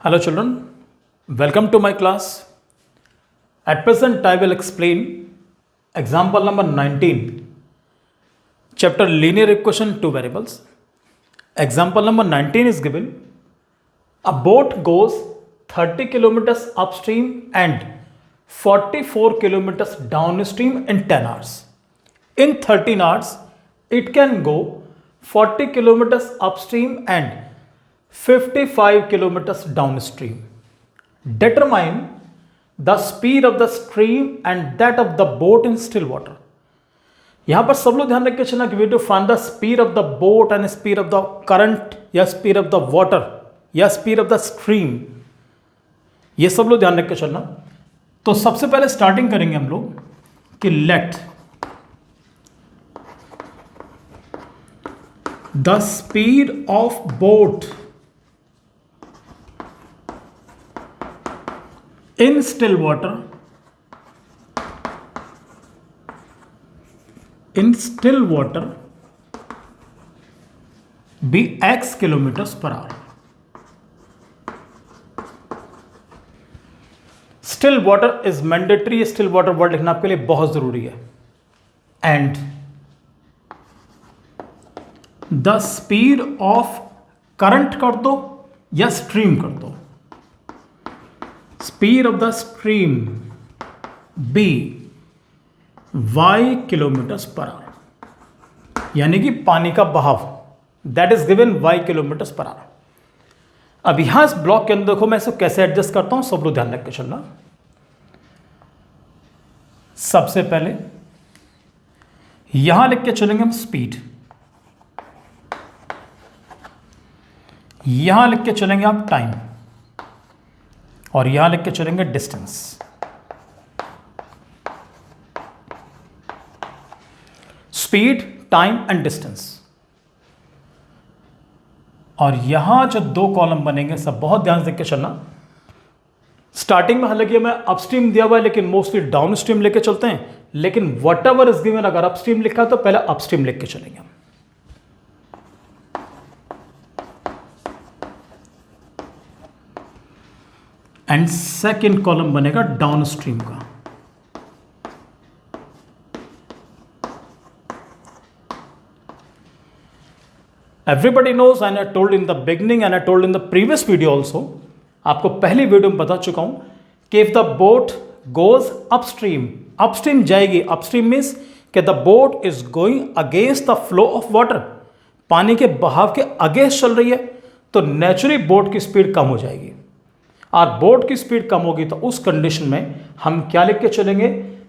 Hello children, welcome to my class. At present I will explain example number 19, chapter linear equation two variables. Example number 19 is given. A boat goes 30 kilometers upstream and 44 kilometers downstream in 10 hours. In 13 hours, it can go 40 kilometers upstream and 55 kilometers downstream. Determine the speed of the stream and that of the boat in still water. यहाँ पर सब लोग ध्यान रख के चलना कि we to find the speed of the boat and speed of the current या स्पीड ऑफ द वाटर या स्पीड ऑफ द स्ट्रीम, ये सब लोग ध्यान रख के चलना. तो सबसे पहले स्टार्टिंग करेंगे हम लोग कि let the speed of boat in still water be x kilometers per hour. Still water is mandatory. Still water word लिखना आपके लिए बहुत जरूरी है. And the speed of current कर दो या स्ट्रीम कर दो. Speed of the stream be y kilometers per hour, यानी कि पानी का बहाव that is given y kilometers per hour. अब यहां इस ब्लॉक के अंदर देखो मैं इसे कैसे एडजस्ट करता हूं, सब लोग ध्यान रख के चलना. सबसे पहले यहां लिख के चलेंगे हम स्पीड, यहां लिख के चलेंगे आप टाइम, और यहां लिख के चलेंगे distance. Speed, time and distance. और यहां जो दो कॉलम बनेंगे सब बहुत ध्यान से देख के चलना. स्टार्टिंग में हालांकि मैं अपस्ट्रीम दिया हुआ है लेकिन मोस्टली डाउन स्ट्रीम लेके चलते हैं. लेकिन वट एवर इज गिवन, अगर अपस्ट्रीम लिखा है तो पहले अपस्ट्रीम लिख के चलेंगे. एंड सेकेंड कॉलम बनेगा डाउन स्ट्रीम का. Everybody knows and I told in the beginning and I told in the previous video also, आपको पहली वीडियो में बता चुका हूं कि if the boat goes upstream, upstream जाएगी. अपस्ट्रीम मीन्स कि the boat is going against the flow of water, पानी के बहाव के अगेंस्ट चल रही है, तो नेचुरली बोट की स्पीड कम हो जाएगी. और बोट की स्पीड कम होगी तो उस कंडीशन में हम क्या लिख के चलेंगे,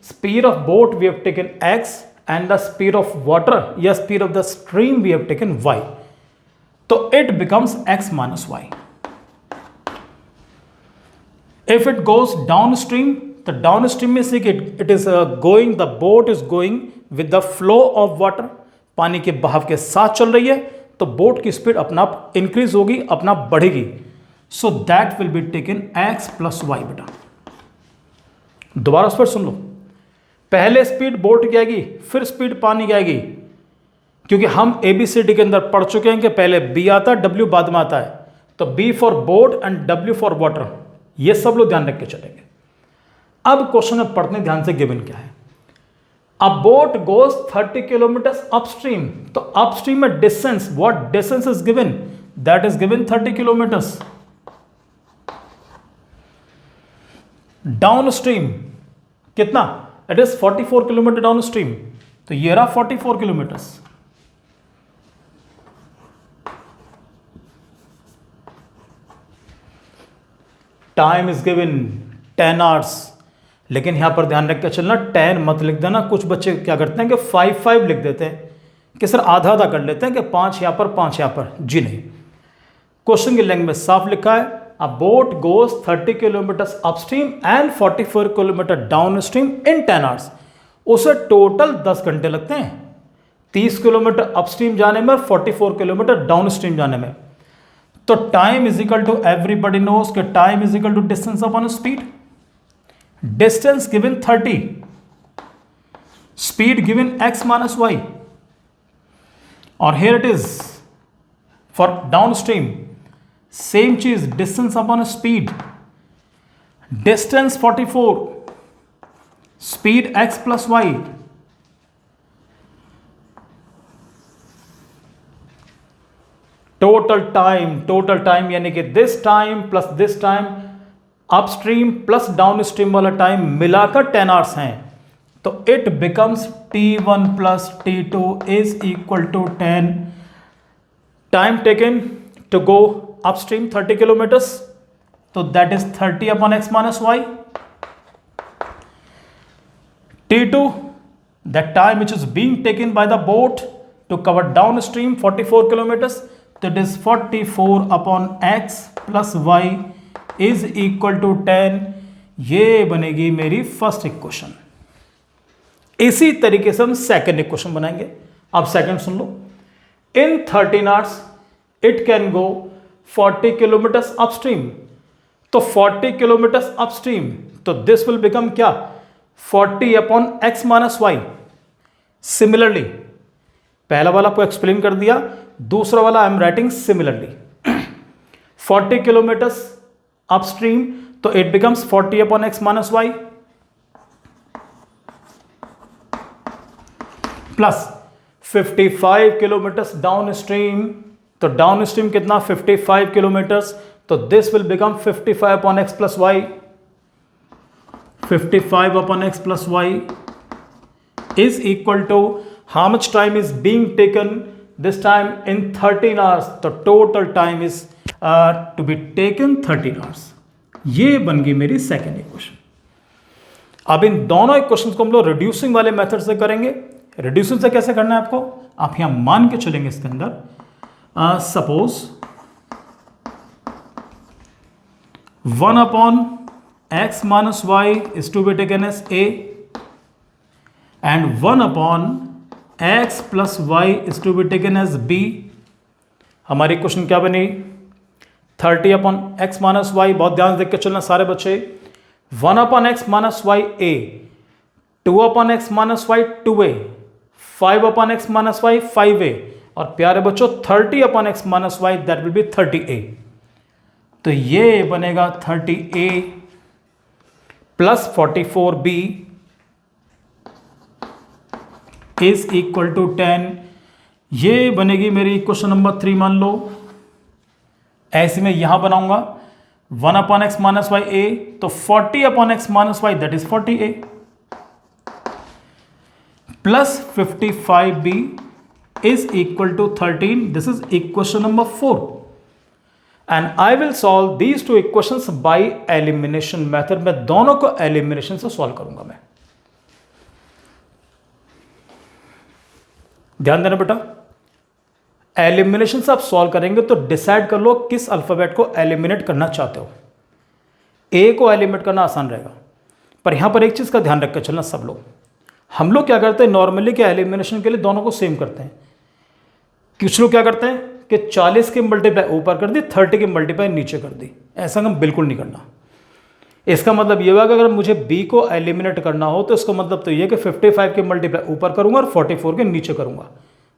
speed of boat we have taken x and the speed of water या speed of the stream we have taken y. तो it becomes x minus y. If it goes downstream, तो downstream में से it is going, the boat is going with the flow of water, पानी के बहाव के साथ चल रही है, तो बोट की स्पीड अपना आप इंक्रीज होगी, अपना बढ़ेगी. So that will be taken x plus y. बेटा दोबारा उस पर सुन लो. पहले स्पीड बोट की आएगी, फिर स्पीड पानी की आएगी, क्योंकि हम ABCD के अंदर पढ़ चुके हैं कि पहले B आता है, W बाद में आता है. तो B for boat and W for water, ये सब लोग ध्यान रख के चलेंगे. अब क्वेश्चन में पढ़ने ध्यान से गिवन क्या है. A boat goes 30 kilometre upstream, तो अपस्ट्रीम में distance, what distance is given, that is given 30 kilometres. Downstream कितना, it is 44 kilometre downstream, तो ये रहा 44 kilometres. Time is given 10 hours, लेकिन यहां पर ध्यान रख के चलना 10 मत लिख देना. कुछ बच्चे क्या करते हैं कि 5 लिख देते हैं कि सर आधा आधा कर लेते हैं कि 5 यहां पर 5 यहां पर. जी नहीं, क्वेश्चन की लैंग्वेज में साफ लिखा है, a boat goes 30 kilometers upstream and 44 kilometer downstream in 10 hours. उसे टोटल 10 घंटे लगते हैं 30 किलोमीटर अपस्ट्रीम जाने में और 44 किलोमीटर डाउनस्ट्रीम जाने में. तो time is equal to, everybody knows कि time is equal to distance upon speed. Distance given 30, speed given x minus y, और here it is for downstream same चीज distance upon speed, distance 44, speed x plus y, total time यानी कि this time plus this time, upstream plus downstream वाला time मिलाकर 10 hours हैं, तो it becomes T1 plus T2 is equal to 10. Time taken to go upstream 30 kilometres, तो that is 30 upon x minus y. T2, that time which is being taken by the boat to cover downstream 44 kilometers, that is 44 upon x plus y is equal to 10. ये बनेगी मेरी first equation. इसी तरीके से हम second equation बनाएंगे. अब second सुन लो. In 13 hours it can go 40 kilometres upstream, तो 40 किलोमीटर्स अपस्ट्रीम, तो दिस विल बिकम क्या, 40 upon x minus y. Similarly पहला वाला को एक्सप्लेन कर दिया, दूसरा वाला I am writing similarly. 40 kilometres upstream, तो it becomes 40 upon x minus y plus 55 kilometres downstream, तो डाउन स्ट्रीम कितना 55 किलोमीटर्स, तो this will become 55 upon x plus y. 55 upon x plus y is equal to how much time is being taken this time in 13 hours. The total time is to be taken 13 hours. ये बन गई मेरी second equation. अब इन दोनों equations को हम लोग reducing वाले मेथड से करेंगे. रिड्यूसिंग से कैसे करना है आपको, आप यहां मान के चलेंगे इसके अंदर suppose 1 upon x minus y is to be taken as a and 1 upon x plus y is to be taken as b. हमारी क्वेश्चन क्या बनी, 30 अपॉन x माइनस वाई. बहुत ध्यान देख के चलना सारे बच्चे. 1 upon x minus y a, 2 अपॉन x माइनस वाई 2a, 5 अपॉन x माइनस वाई 5a, और प्यारे बच्चों 30 upon x minus y that will be 30a. तो ये बनेगा 30a plus 44b is equal to 10. ये बनेगी मेरी क्वेश्चन नंबर 3. मान लो ऐसे में यहां बनाऊंगा 1 upon x minus y a, तो 40 upon x minus y that is 40a plus 55b is equal to 13. This is equation number 4. And I will solve these two equations by elimination method. मैं दोनों को elimination से solve करूंगा. मैं ध्यान देना बेटा, एलिमिनेशन से आप सॉल्व करेंगे तो डिसाइड कर लो किस अल्फाबेट को एलिमिनेट करना चाहते हो. ए को एलिमिनेट करना आसान रहेगा, पर यहां पर एक चीज का ध्यान रखकर चलना सब लोग. हम लोग क्या करते हैं नॉर्मली क्या एलिमिनेशन के लिए दोनों को सेम करते हैं. कुछ लोग क्या करते हैं कि 40 की मल्टीप्लाई ऊपर कर दी, 30 की मल्टीप्लाई नीचे कर दी. ऐसा हम बिल्कुल नहीं करना. इसका मतलब ये हुआ कि अगर मुझे b को एलिमिनेट करना हो तो इसका मतलब तो ये कि 55 की मल्टीप्लाई ऊपर करूंगा और 44 के नीचे करूंगा.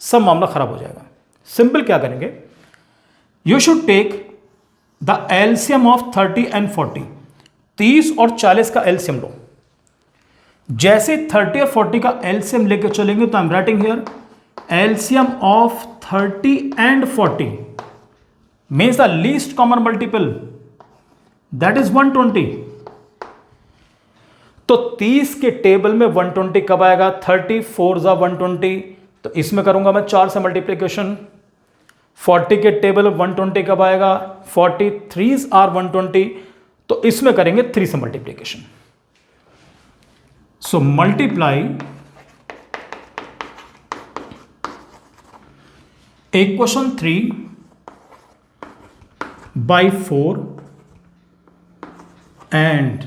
सब मामला खराब हो जाएगा. सिंपल क्या करेंगे, you should take the LCM of 30 and 40. 30 और 40 का एलसीएम लो. जैसे 30 और 40 का एलसीएम लेकर चलेंगे तो आई am writing here LCM of 30 and 40 means the least common multiple, that is 120. तो 30 के टेबल में 120 कब आएगा, 34 जा 120, तो इसमें करूंगा मैं 4 से मल्टीप्लिकेशन. 40 के टेबल में 120 कब आएगा, 43 आर 120, तो इसमें करेंगे 3 से multiplication. So multiply equation 3 by 4 and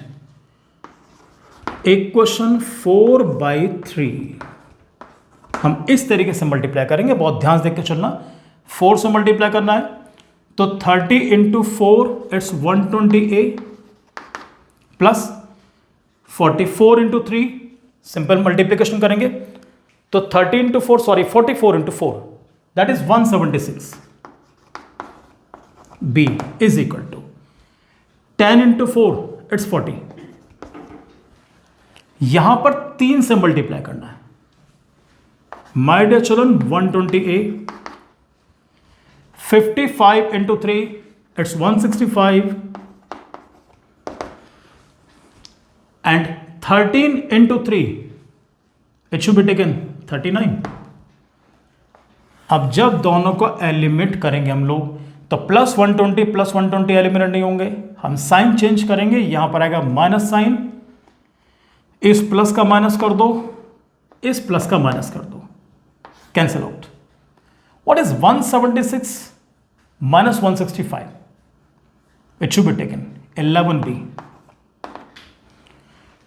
equation 4 by 3. हम इस तरीके से मल्टीप्लाई करेंगे, बहुत ध्यान देकर चलना. 4 से मल्टीप्लाई करना है तो 30 into 4 it's 120a plus 44 into 3 simple multiplication करेंगे तो 30 into 4 44 into 4 that is 176 b is equal to 10 into 4 it's 40। यहां पर 3 से मल्टीप्लाई करना है। My dear children 120a 55 into 3 it's 165 and 13 into 3 it should be taken 39। अब जब दोनों को एलिमिनेट करेंगे हम लोग तो प्लस 120 एलिमिनेट नहीं होंगे, हम साइन चेंज करेंगे। यहां पर आएगा माइनस साइन, इस प्लस का माइनस कर दो, इस प्लस का माइनस कर दो, cancel out. What is 176 minus 165? It should be taken 11b।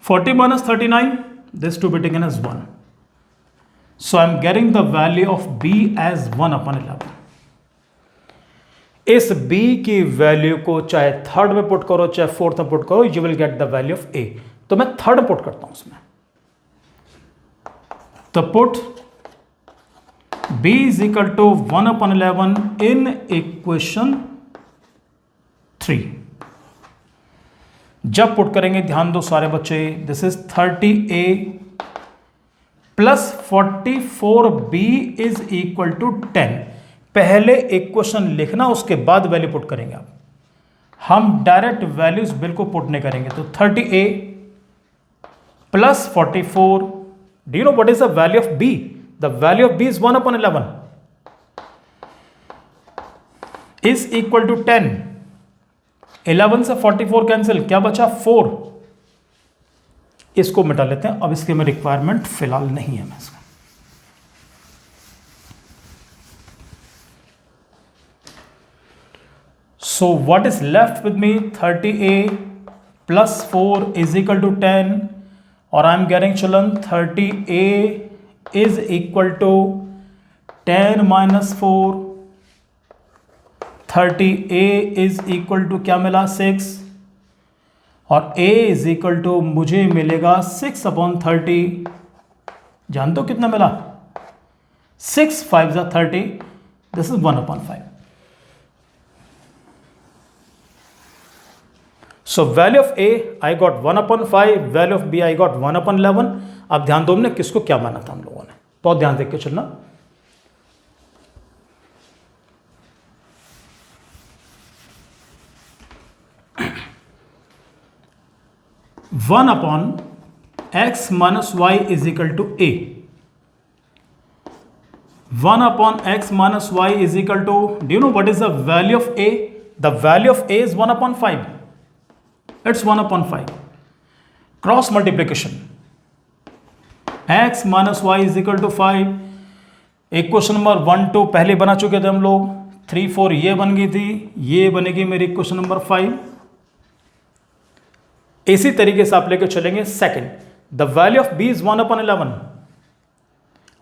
40 minus 39, this to be taken as 1. So I am getting the value of b as 1 upon 11. इस b की value को चाहे थर्ड में put करो चाहे fourth में put करो, you will get the value of a। तो मैं थर्ड पुट करता हूं उसमें। तो put b is equal to 1 upon 11 in equation 3। जब पुट करेंगे ध्यान दो सारे बच्चे, this is 30a plus 44b is equal to 10। पहले इक्वेशन लिखना, उसके बाद वैल्यू पुट करेंगे आप। हम डायरेक्ट वैल्यूज बिल्कुल पुट नहीं करेंगे। तो 30a plus 44, do you know what is the value of b? The value of b is 1 upon 11 is equal to 10। 11 से 44 कैंसिल, क्या बचा 4। इसको मिटा लेते हैं, अब इसके में रिक्वायरमेंट फिलहाल नहीं है। मैं इसका so what is left with me 30a plus 4 is equal to 10 और I am getting children 30a is equal to 10 minus 4। 30a is equal to क्या मिला 6 और a इज इक्वल टू मुझे मिलेगा 6 अपॉन 30। जानते हो कितना मिला? 6 5 जा 30, this is 1 upon 5। So value of a I got 1 upon 5, value of b I got 1 upon 11। अब ध्यान दो हमने किसको क्या माना था हम लोगों ने, बहुत ध्यान देख के चलना। 1 upon x minus y is equal to a। 1 upon x minus y is equal to, do you know what is the value of a? The value of a is 1 upon 5. It's 1 upon 5. Cross multiplication. x minus y is equal to 5। Equation number 1 2 पहले बना चुके थे हम लोग, 3 4 ये बन गई थी, ये बनेगी मेरी इक्वेशन नंबर 5। इसी तरीके से आप लेकर चलेंगे second, the value of b is 1 upon 11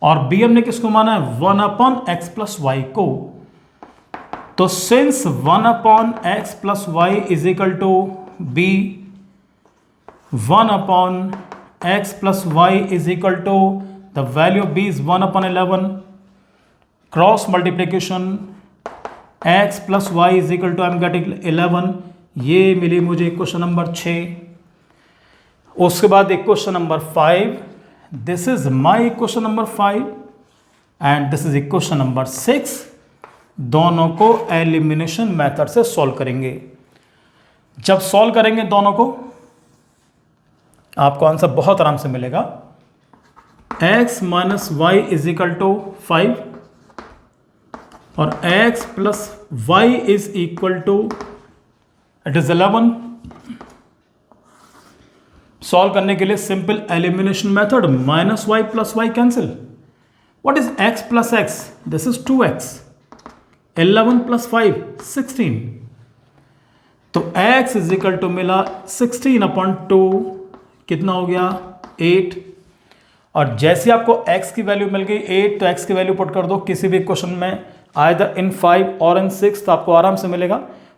और b हमने किसको माना है 1 अपॉन x प्लस वाई को। तो since 1 upon x plus y is equal to b, 1 upon x plus y is equal to the value of b is 1 upon 11। Cross multiplication x plus y is equal to I am getting 11। ये मिली मुझे equation number 6। उसके बाद equation number 5, this is my equation number 5 and this is equation number 6। दोनों को elimination method से solve करेंगे। जब सॉल्व करेंगे दोनों को, आपको आंसर बहुत आराम से मिलेगा। x minus y is equal to 5 और x plus y is equal to it is 11। Solve करने के लिए simple elimination method, minus y plus y cancel. What is x plus x? This is 2x। 11 plus 5 16। तो x is equal to मिला 16 upon 2, कितना हो गया 8। और जैसे आपको x की वैल्यू मिल गई 8, तो x की वैल्यू पुट कर दो किसी भी क्वेश्चन में, आइदर इन 5 और इन 6, तो आपको आराम से मिलेगा।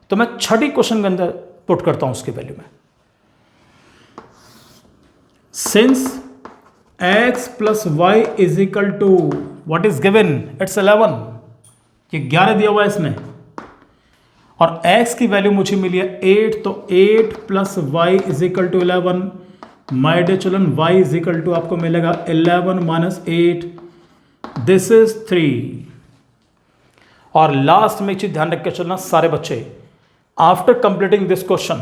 तो मैं छठी क्वेश्चन के अंदर पुट करता हूं उसकी वैल्यू में। Since x plus y is equal to what is given, it's 11। ये 11 दिया हुआ है इसमें और x की वैल्यू मुझे मिली है 8, तो 8 plus y is equal to 11। My dear children, y is equal to आपको मिलेगा 11 माइनस 8, दिस इज 3। और लास्ट में एक चीज ध्यान रख के चलना सारे बच्चे, after completing this question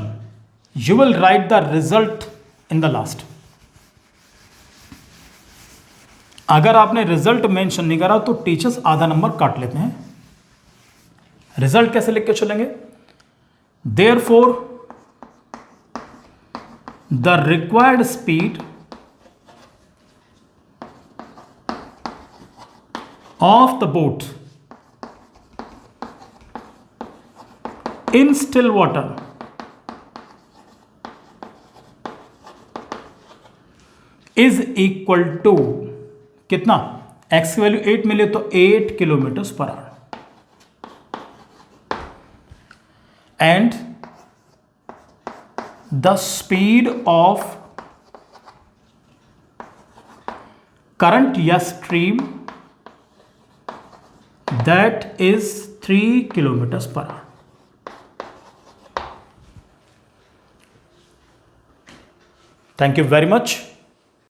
you will write the result in the last. अगर आपने रिजल्ट मेंशन नहीं करा तो टीचर्स आधा नंबर काट लेते हैं। रिजल्ट कैसे लिख के चलेंगे? Therefore the required speed of the boat in still water is equal to कितना? x की वैल्यू 8 मिले तो 8 kilometre per hour, and the speed of current या stream that is 3 kilometre per hour. Thank you very much.